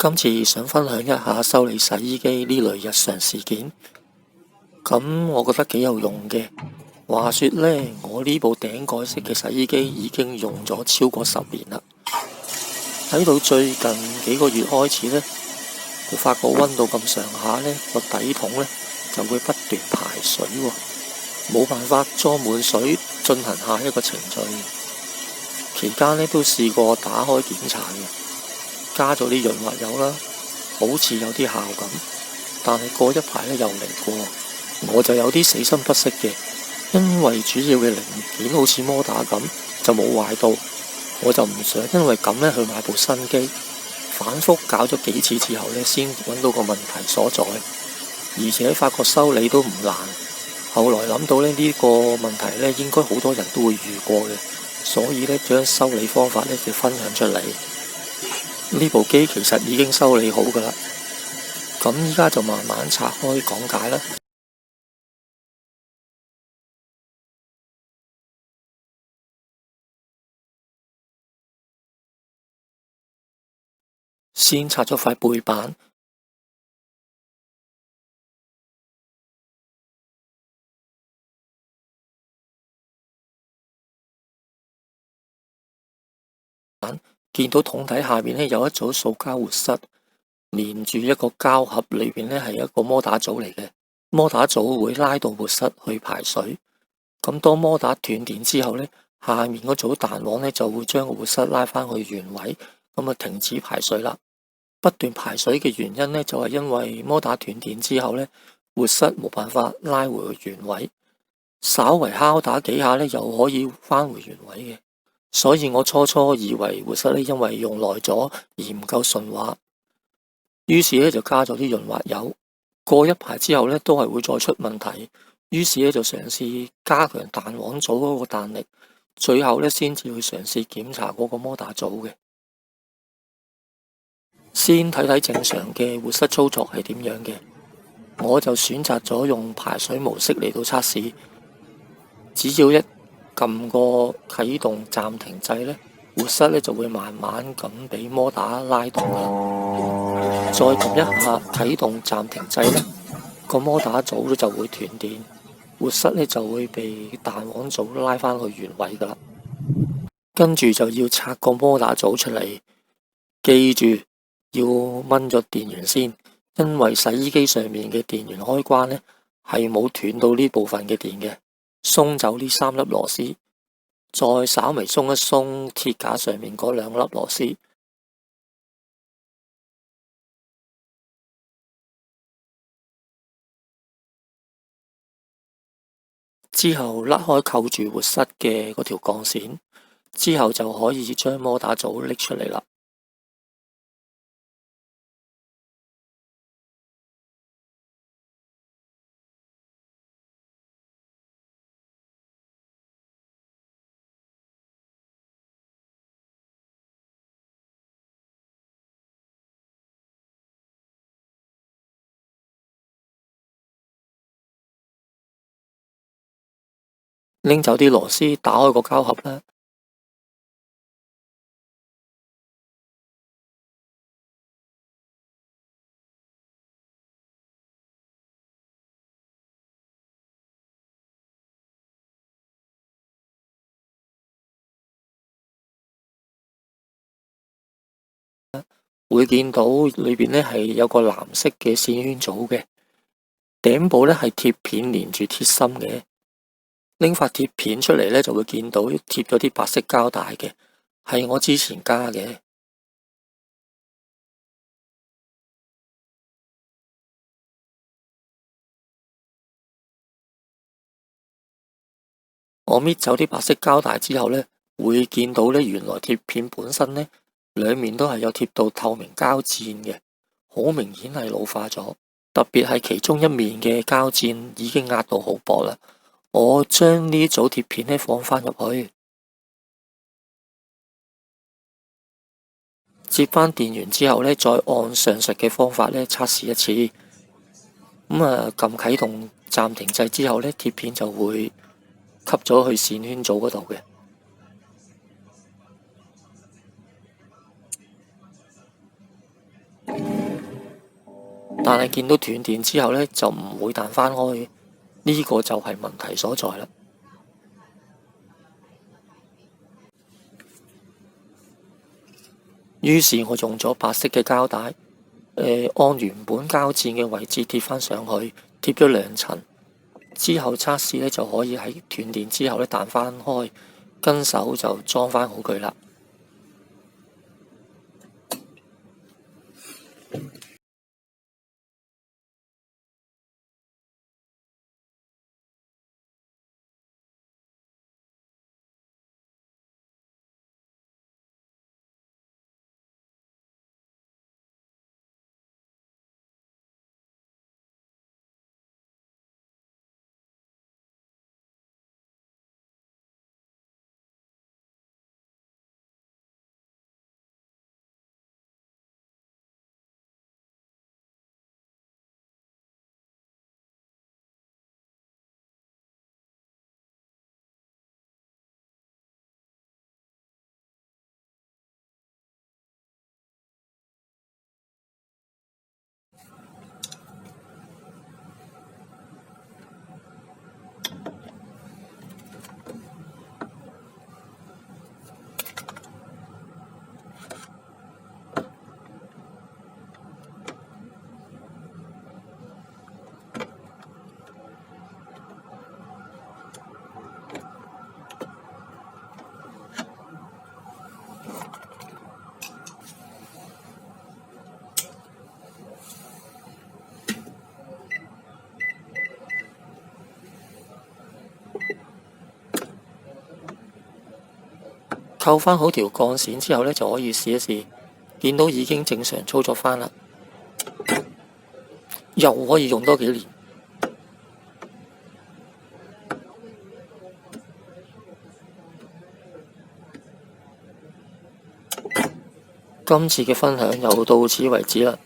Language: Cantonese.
今次想分享一下修理洗衣機呢類日常事件，咁我覺得幾有用嘅。話說呢，我呢部頂蓋式嘅洗衣機已經用咗超過10年啦。喺到最近幾個月開始呢，就發覺溫度咁上下呢，個底筒呢就會不斷排水喎，冇辦法裝滿水進行下一個程序。期間呢都試過打開檢查嘅，加咗啲潤滑油啦，好似有啲效咁，但係過一排呢又嚟過，我就有啲死心不息嘅，因為主要嘅零件好似摩打咁就冇壞到，我就唔想因為咁呢去買部新機，反覆搞咗幾次之後呢先揾到個問題所在，而且發覺修理都唔難。後來諗到呢個問題呢應該好多人都會遇過嘅，所以呢將修理方法呢就分享出嚟。呢部機其實已經修理好噶啦，咁依家就慢慢拆開講解啦。先拆咗塊背板，見到桶底下面呢有一組塑膠活塞，連住一個膠盒，裏邊呢係一個摩打組嚟嘅。摩打組會拉到活塞去排水，咁當摩打斷電之後呢，下面嗰組彈簧呢就會將個活塞拉返去原位，咁啊停止排水啦。不斷排水嘅原因呢，就係因為摩打斷電之後呢，活塞冇辦法拉回去原位，稍為敲打幾下呢，又可以返回原位嘅。所以我初初以為活塞呢因為用耐咗而唔夠順滑，於是呢就加咗啲潤滑油。過一排之後呢都係會再出問題，於是呢就嘗試加強彈簧組嗰個彈力，最後呢先至去嘗試檢查嗰個摩打組嘅。先睇睇正常嘅活塞操作係點樣嘅，我就選擇咗用排水模式嚟到測試。只要一撳個啟動暫停掣呢，活塞呢就會慢慢咁俾摩打拉動嘅。再撳一下啟動暫停掣呢，個摩打組就會斷電，活塞呢就會被彈簧組拉返去原位噶啦。跟住就要拆個摩打組出嚟，記住要掹咗電源先，因為洗衣機上面嘅電源開關呢係冇斷到呢部分嘅電嘅。鬆走呢3粒螺絲，再稍微鬆一鬆鐵架上面嗰2粒螺絲，之後甩開扣住活塞嘅嗰條鋼線，之後就可以將摩打組拎出嚟啦。拎走啲螺絲，打開個膠盒啦。會見到裏邊呢係有個藍色嘅線圈組嘅，頂部呢係鐵片連住鐵芯嘅。拎塊鐵片出嚟呢，就會見到貼咗啲白色膠帶嘅，係我之前加嘅。我搣走啲白色膠帶之後呢，會見到呢原來鐵片本身呢兩面都係有貼到透明膠墊嘅，好明顯係老化咗，特別係其中一面嘅膠墊已經壓到好薄啦。我將呢組鐵片呢放返入去，接返電源之後呢，再按上述嘅方法呢測試一次。撳啟動暫停掣之後呢，鐵片就會吸咗去線圈組嗰度嘅。但係見到斷電之後呢，就唔會彈返開，呢個就係問題所在啦。於是我用咗白色嘅膠帶，按原本膠墊嘅位置貼返上去，貼咗2層，之後測試呢，就可以喺斷電之後呢彈返開，跟手就裝返好佢啦。扣返好條鋼線之後呢，就可以試一試，見到已經正常操作返啦，又可以用多幾年。今次嘅分享又到此為止啦。